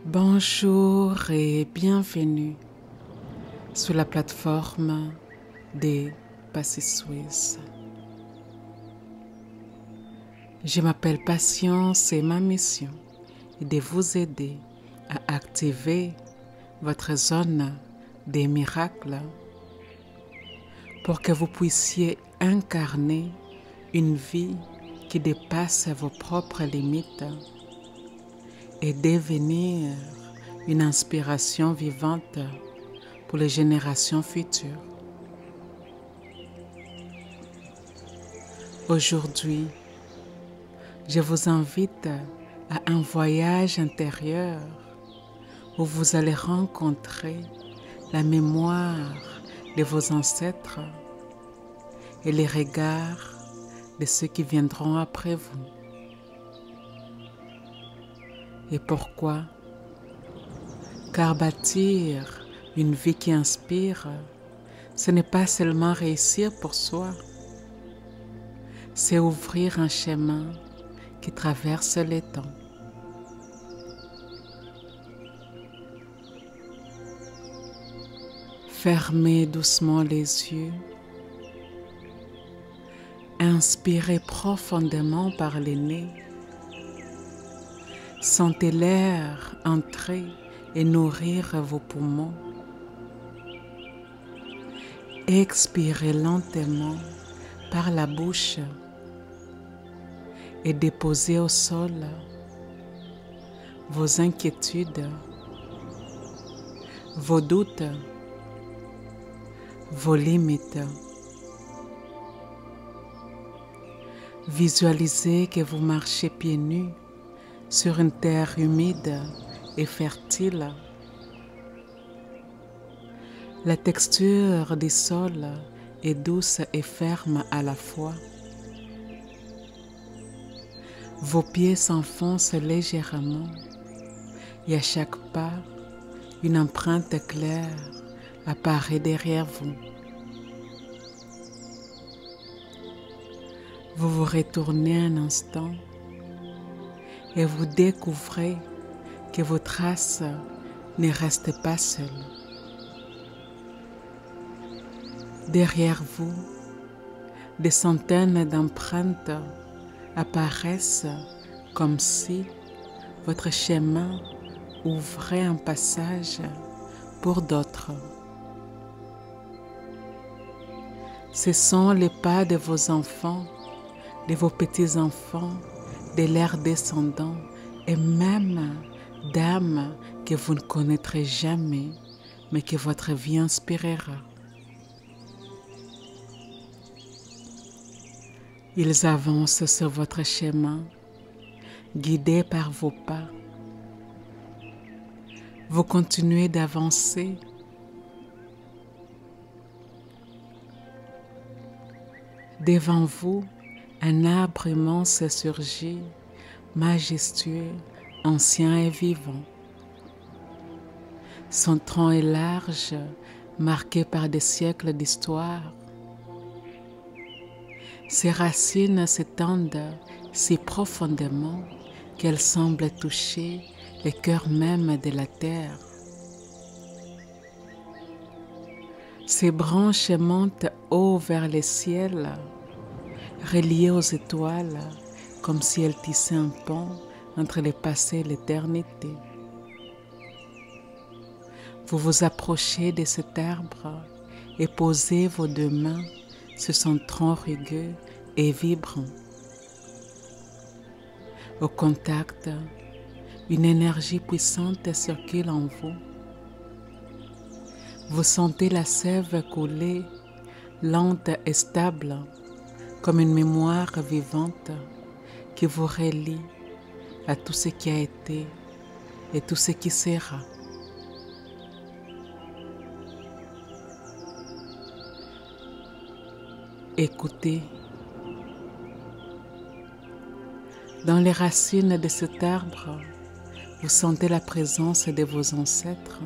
Bonjour et bienvenue sur la plateforme des Passé Suisse. Je m'appelle Patience et ma mission est de vous aider à activer votre zone des miracles pour que vous puissiez incarner une vie qui dépasse vos propres limites et devenir une inspiration vivante pour les générations futures. Aujourd'hui, je vous invite à un voyage intérieur où vous allez rencontrer la mémoire de vos ancêtres et les regards de ceux qui viendront après vous. Et pourquoi? Car bâtir une vie qui inspire, ce n'est pas seulement réussir pour soi, c'est ouvrir un chemin qui traverse les temps. Fermez doucement les yeux, inspirez profondément par le nez. Sentez l'air entrer et nourrir vos poumons. Expirez lentement par la bouche et déposez au sol vos inquiétudes, vos doutes, vos limites. Visualisez que vous marchez pieds nus sur une terre humide et fertile. La texture du sol est douce et ferme à la fois. Vos pieds s'enfoncent légèrement et à chaque pas, une empreinte claire apparaît derrière vous. Vous vous retournez un instant et vous découvrez que vos traces ne restent pas seules. Derrière vous, des centaines d'empreintes apparaissent comme si votre chemin ouvrait un passage pour d'autres. Ce sont les pas de vos enfants, de vos petits-enfants, de leurs descendants et même d'âmes que vous ne connaîtrez jamais, mais que votre vie inspirera. Ils avancent sur votre chemin, guidés par vos pas. Vous continuez d'avancer. Devant vous, un arbre immense surgit, majestueux, ancien et vivant. Son tronc est large, marqué par des siècles d'histoire. Ses racines s'étendent si profondément qu'elles semblent toucher le cœur même de la terre. Ses branches montent haut vers le ciel, reliées aux étoiles, comme si elles tissaient un pont entre le passé et l'éternité. Vous vous approchez de cet arbre et posez vos deux mains sur son tronc rugueux et vibrant. Au contact, une énergie puissante circule en vous. Vous sentez la sève couler, lente et stable, comme une mémoire vivante qui vous relie à tout ce qui a été et tout ce qui sera. Écoutez. Dans les racines de cet arbre, vous sentez la présence de vos ancêtres.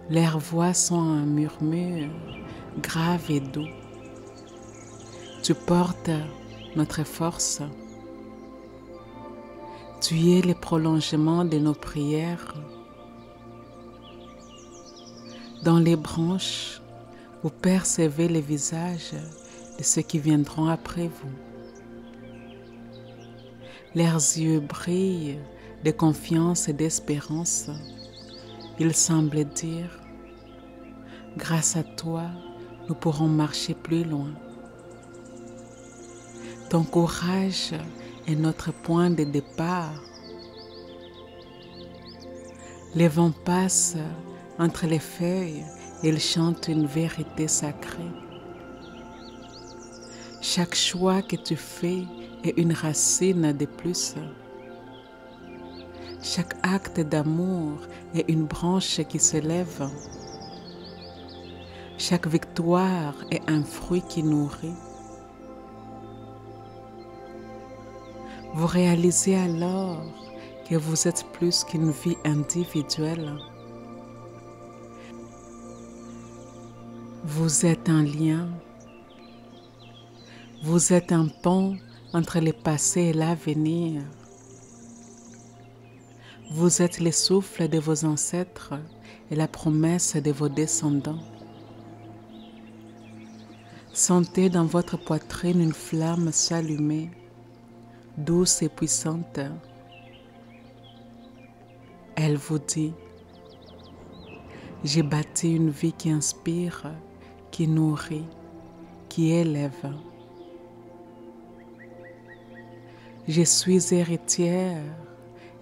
Leurs voix sont un murmure grave et doux. Tu portes notre force. Tu es le prolongement de nos prières. Dans les branches, vous percevez les visages de ceux qui viendront après vous. Leurs yeux brillent de confiance et d'espérance. Ils semblent dire, grâce à toi, nous pourrons marcher plus loin. Ton courage est notre point de départ. Les vents passent entre les feuilles et ils chantent une vérité sacrée. Chaque choix que tu fais est une racine de plus. Chaque acte d'amour est une branche qui se lève. Chaque victoire est un fruit qui nourrit. Vous réalisez alors que vous êtes plus qu'une vie individuelle. Vous êtes un lien. Vous êtes un pont entre le passé et l'avenir. Vous êtes le souffle de vos ancêtres et la promesse de vos descendants. Sentez dans votre poitrine une flamme s'allumer, douce et puissante. Elle vous dit, j'ai bâti une vie qui inspire, qui nourrit, qui élève. Je suis héritière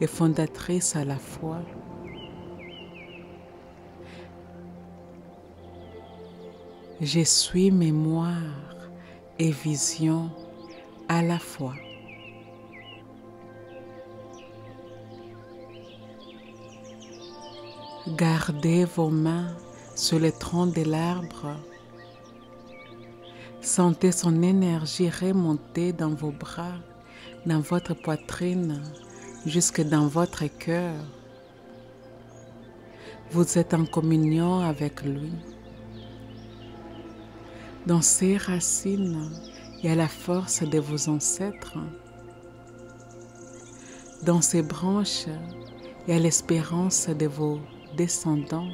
et fondatrice à la fois. Je suis mémoire et vision à la fois. Gardez vos mains sur le tronc de l'arbre. Sentez son énergie remonter dans vos bras, dans votre poitrine, jusque dans votre cœur. Vous êtes en communion avec lui. Dans ses racines, il y a la force de vos ancêtres. Dans ses branches, il y a l'espérance de vos descendants.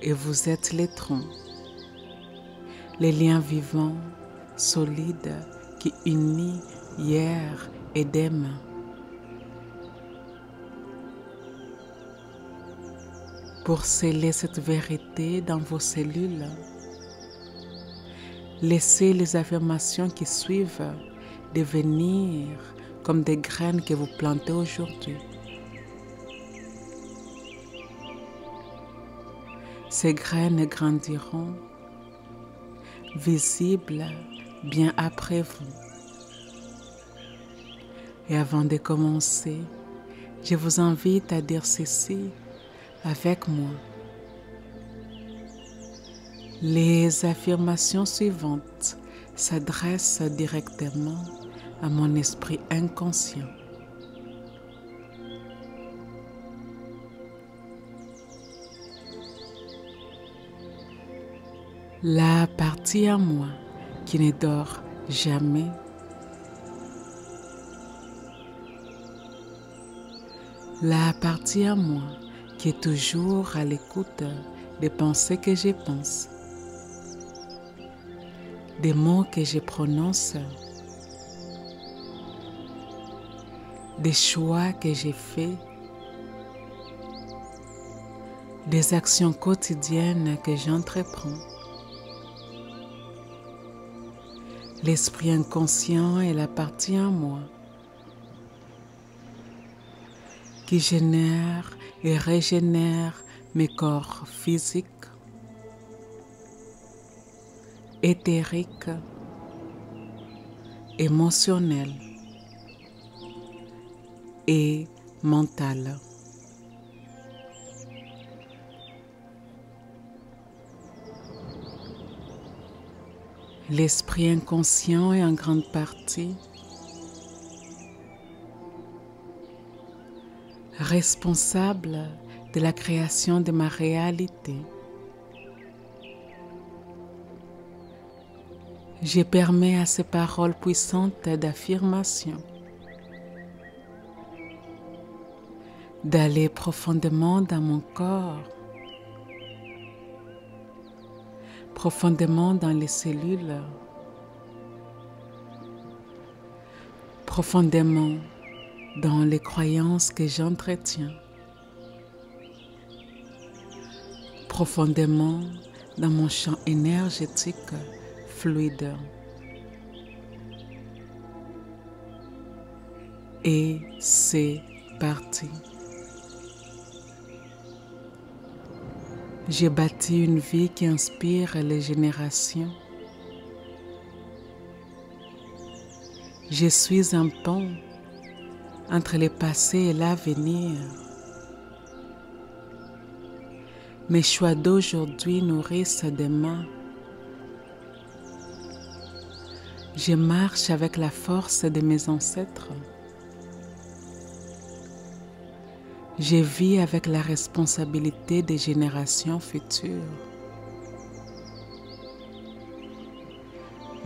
Et vous êtes les troncs, les liens vivants, solides, qui unissent hier et demain. Pour sceller cette vérité dans vos cellules, laissez les affirmations qui suivent devenir comme des graines que vous plantez aujourd'hui. Ces graines grandiront, visibles bien après vous. Et avant de commencer, je vous invite à dire ceci avec moi. Les affirmations suivantes s'adressent directement à mon esprit inconscient. La partie à moi qui ne dort jamais. La partie à moi qui est toujours à l'écoute des pensées que je pense, des mots que je prononce, des choix que j'ai faits, des actions quotidiennes que j'entreprends. L'esprit inconscient est la partie en moi qui génère et régénère mes corps physiques, éthériques, émotionnels et mentaux. L'esprit inconscient est en grande partie responsable de la création de ma réalité. Je permets à ces paroles puissantes d'affirmation d'aller profondément dans mon corps, profondément dans les cellules, profondément dans les croyances que j'entretiens, profondément dans mon champ énergétique fluide. Et c'est parti. J'ai bâti une vie qui inspire les générations. Je suis un pont entre le passé et l'avenir. Mes choix d'aujourd'hui nourrissent demain. Je marche avec la force de mes ancêtres. Je vis avec la responsabilité des générations futures.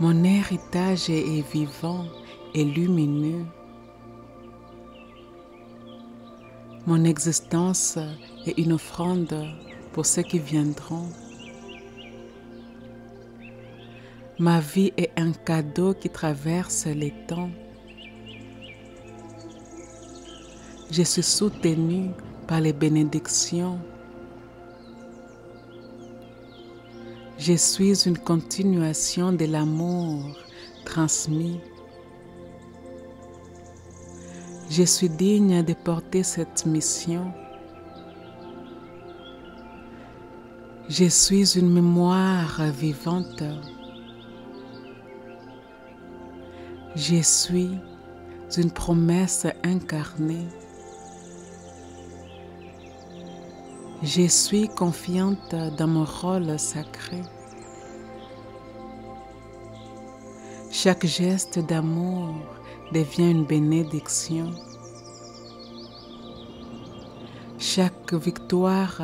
Mon héritage est vivant et lumineux. Mon existence est une offrande pour ceux qui viendront. Ma vie est un cadeau qui traverse les temps. Je suis soutenue par les bénédictions. Je suis une continuation de l'amour transmis. Je suis digne de porter cette mission. Je suis une mémoire vivante. Je suis une promesse incarnée. Je suis confiante dans mon rôle sacré. Chaque geste d'amour devient une bénédiction. Chaque victoire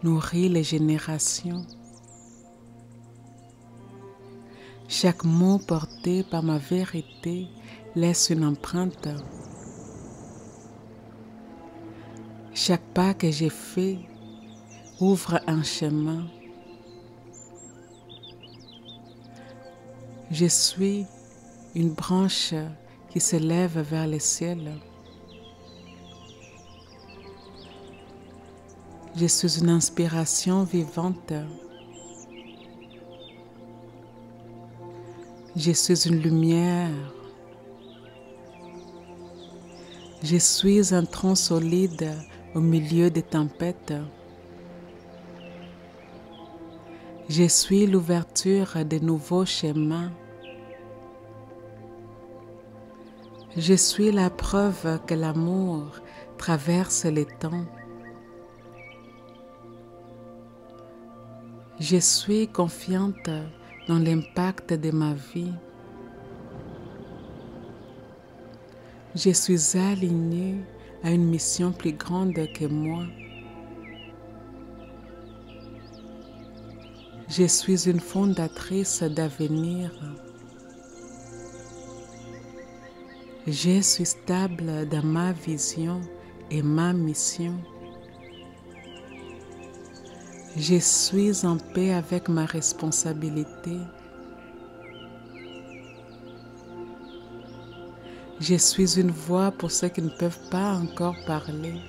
nourrit les générations. Chaque mot porté par ma vérité laisse une empreinte. Chaque pas que j'ai fait ouvre un chemin. Je suis une branche qui s'élève vers le ciel. Je suis une inspiration vivante. Je suis une lumière. Je suis un tronc solide au milieu des tempêtes. Je suis l'ouverture de nouveaux chemins. Je suis la preuve que l'amour traverse les temps. Je suis confiante dans l'impact de ma vie. Je suis alignée à une mission plus grande que moi. Je suis une fondatrice d'avenir. Je suis stable dans ma vision et ma mission. Je suis en paix avec ma responsabilité. Je suis une voix pour ceux qui ne peuvent pas encore parler.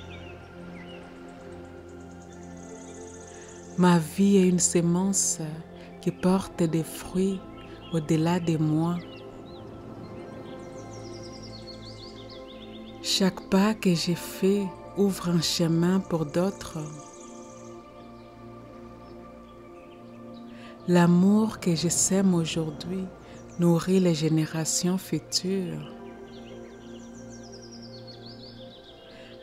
Ma vie est une sémence qui porte des fruits au-delà de moi. Chaque pas que j'ai fait ouvre un chemin pour d'autres. L'amour que je sème aujourd'hui nourrit les générations futures.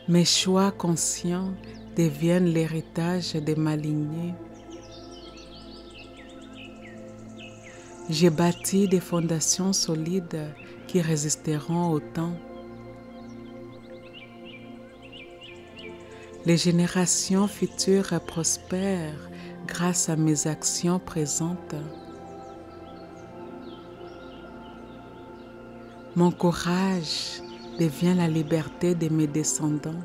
Mes choix conscients deviennent l'héritage de ma lignée. J'ai bâti des fondations solides qui résisteront au temps. Les générations futures prospèrent grâce à mes actions présentes. Mon courage devient la liberté de mes descendants.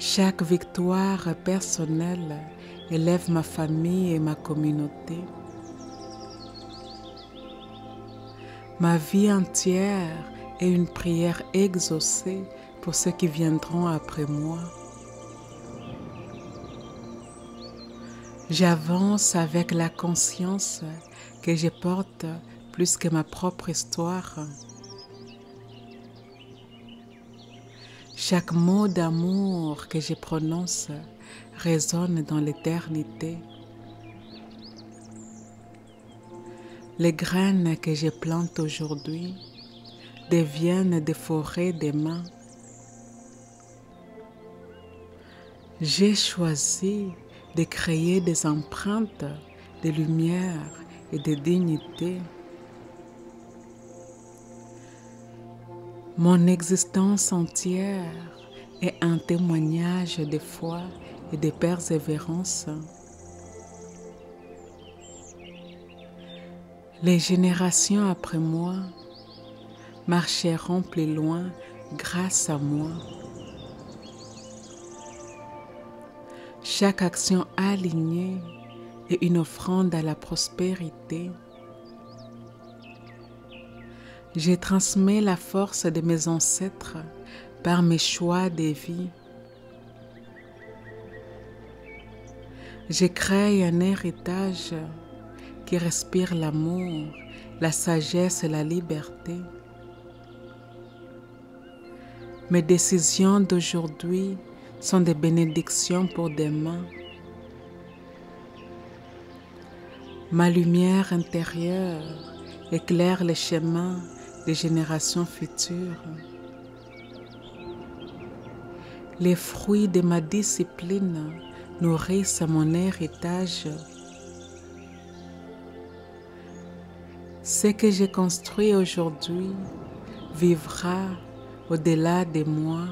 Chaque victoire personnelle élève ma famille et ma communauté. Ma vie entière est une prière exaucée pour ceux qui viendront après moi. J'avance avec la conscience que je porte plus que ma propre histoire. Chaque mot d'amour que je prononce résonne dans l'éternité. Les graines que je plante aujourd'hui deviennent des forêts demain. J'ai choisi de créer des empreintes de lumière et de dignité. Mon existence entière est un témoignage de foi et de persévérance. Les générations après moi marcheront plus loin grâce à moi. Chaque action alignée est une offrande à la prospérité. Je transmets la force de mes ancêtres par mes choix de vie. Je crée un héritage qui respire l'amour, la sagesse et la liberté. Mes décisions d'aujourd'hui sont des bénédictions pour demain. Ma lumière intérieure éclaire les chemins des générations futures. Les fruits de ma discipline nourrissent mon héritage. Ce que j'ai construit aujourd'hui vivra au-delà de moi.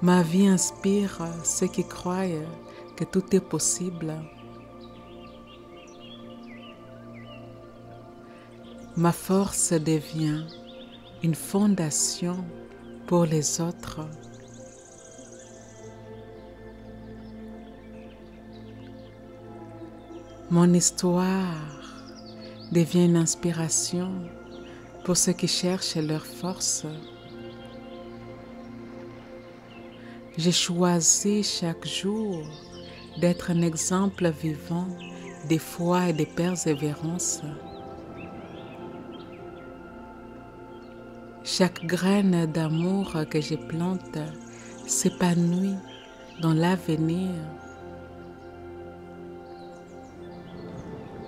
Ma vie inspire ceux qui croient que tout est possible. Ma force devient une fondation pour les autres. Mon histoire devient une inspiration pour ceux qui cherchent leur force. J'ai choisi chaque jour d'être un exemple vivant de foi et de persévérance. Chaque graine d'amour que je plante s'épanouit dans l'avenir.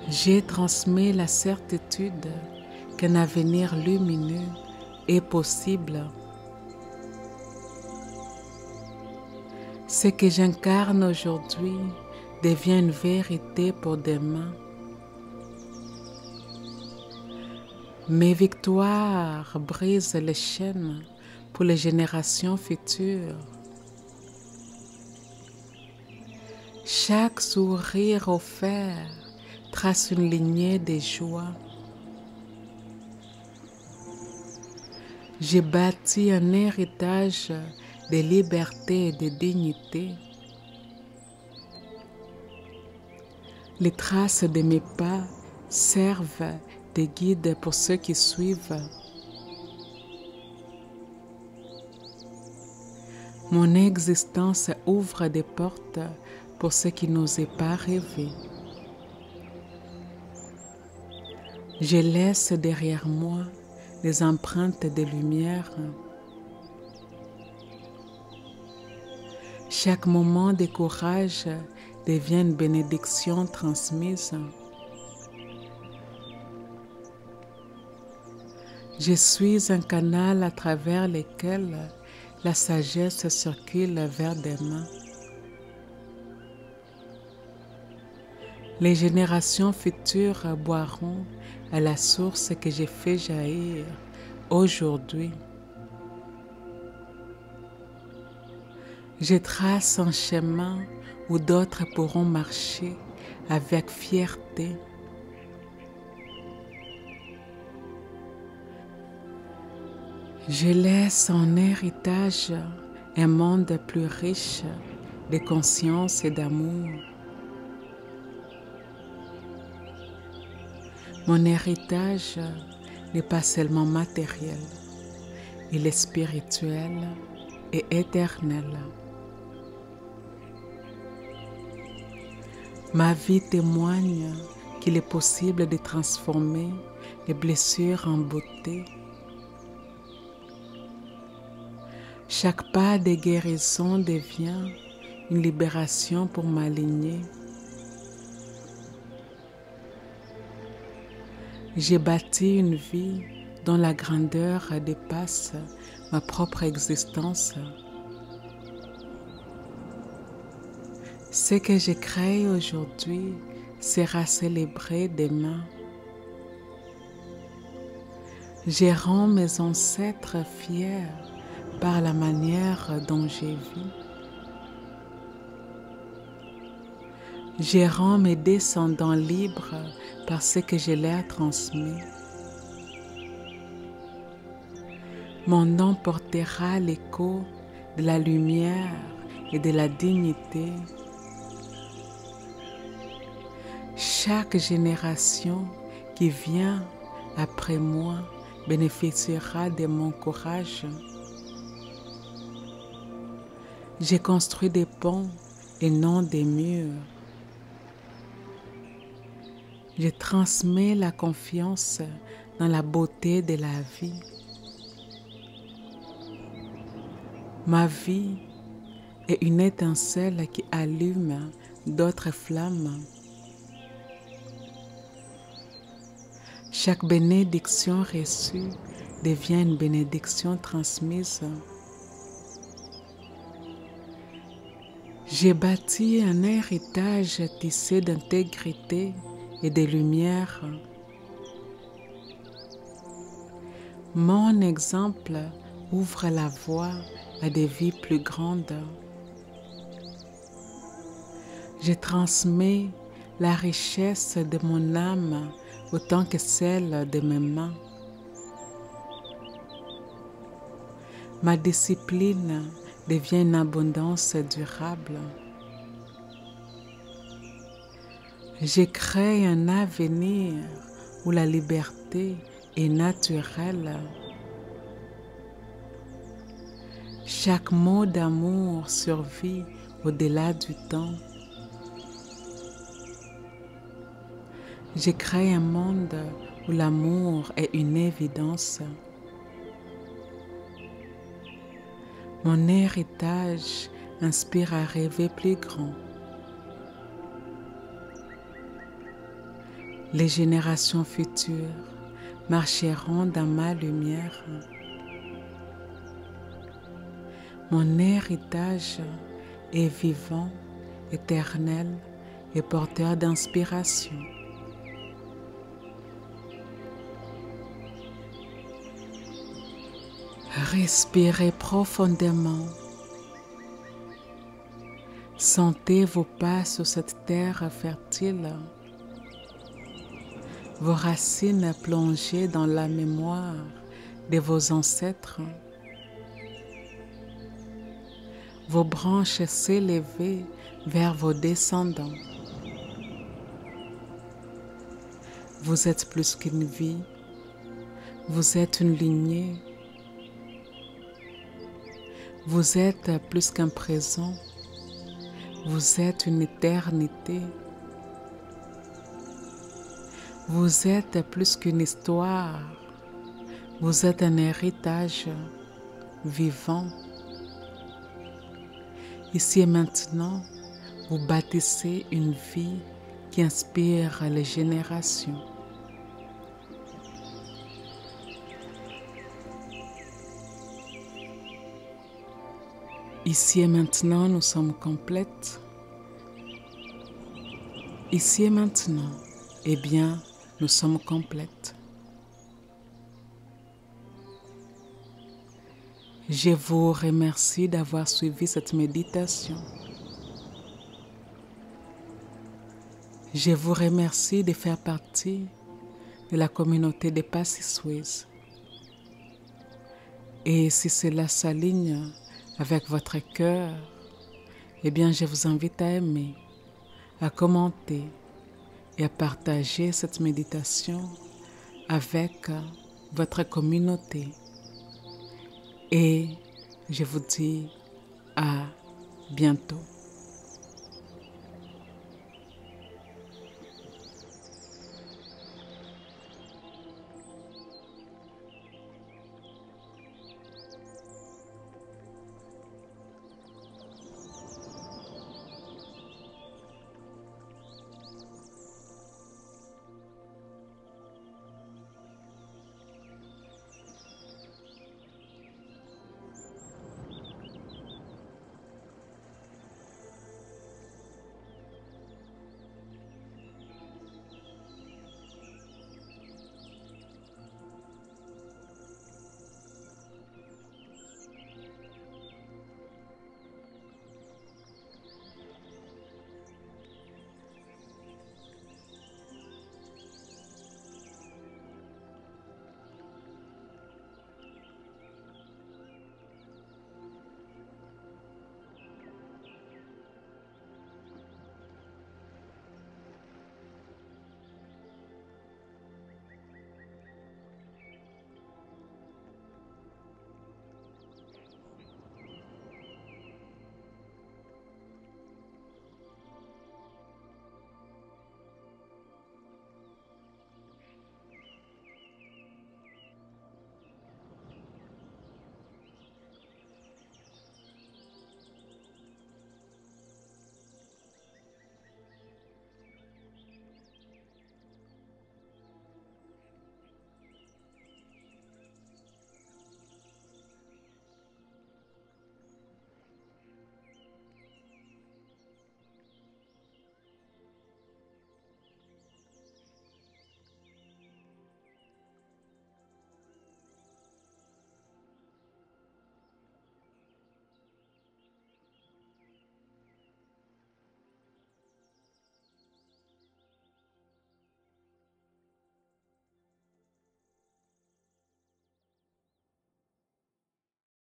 J'ai transmis la certitude qu'un avenir lumineux est possible. Ce que j'incarne aujourd'hui devient une vérité pour demain. Mes victoires brisent les chaînes pour les générations futures. Chaque sourire offert trace une lignée de joie. J'ai bâti un héritage de liberté et de dignité. Les traces de mes pas servent de guide pour ceux qui suivent. Mon existence ouvre des portes pour ceux qui n'osaient pas rêver. Je laisse derrière moi les empreintes de lumière. Chaque moment de courage devient une bénédiction transmise. Je suis un canal à travers lequel la sagesse circule vers demain. Les générations futures boiront à la source que j'ai fait jaillir aujourd'hui. Je trace un chemin où d'autres pourront marcher avec fierté. Je laisse en héritage un monde plus riche de conscience et d'amour. Mon héritage n'est pas seulement matériel, il est spirituel et éternel. Ma vie témoigne qu'il est possible de transformer les blessures en beauté. Chaque pas de guérison devient une libération pour ma lignée. J'ai bâti une vie dont la grandeur dépasse ma propre existence. Ce que j'ai créé aujourd'hui sera célébré demain. Je rends mes ancêtres fiers par la manière dont j'ai vis. Je rends mes descendants libres par ce que je leur transmis. Mon nom portera l'écho de la lumière et de la dignité. Chaque génération qui vient après moi bénéficiera de mon courage. J'ai construit des ponts et non des murs. Je transmets la confiance dans la beauté de la vie. Ma vie est une étincelle qui allume d'autres flammes. Chaque bénédiction reçue devient une bénédiction transmise. J'ai bâti un héritage tissé d'intégrité et de lumière. Mon exemple ouvre la voie à des vies plus grandes. Je transmets la richesse de mon âme autant que celle de mes mains. Ma discipline devient une abondance durable. Je crée un avenir où la liberté est naturelle. Chaque mot d'amour survit au-delà du temps. Je crée un monde où l'amour est une évidence. Mon héritage inspire à rêver plus grand. Les générations futures marcheront dans ma lumière. Mon héritage est vivant, éternel et porteur d'inspiration. Respirez profondément. Sentez vos pas sur cette terre fertile. Vos racines plongées dans la mémoire de vos ancêtres. Vos branches s'élever vers vos descendants. Vous êtes plus qu'une vie. Vous êtes une lignée. Vous êtes plus qu'un présent. Vous êtes une éternité. Vous êtes plus qu'une histoire. Vous êtes un héritage vivant. Ici et maintenant, vous bâtissez une vie qui inspire les générations. Ici et maintenant, nous sommes complètes. Ici et maintenant, eh bien, nous sommes complètes. Je vous remercie d'avoir suivi cette méditation. Je vous remercie de faire partie de la communauté des Passy Suisse. Et si cela s'aligne avec votre cœur, eh bien, je vous invite à aimer, à commenter et à partager cette méditation avec votre communauté. Et je vous dis à bientôt.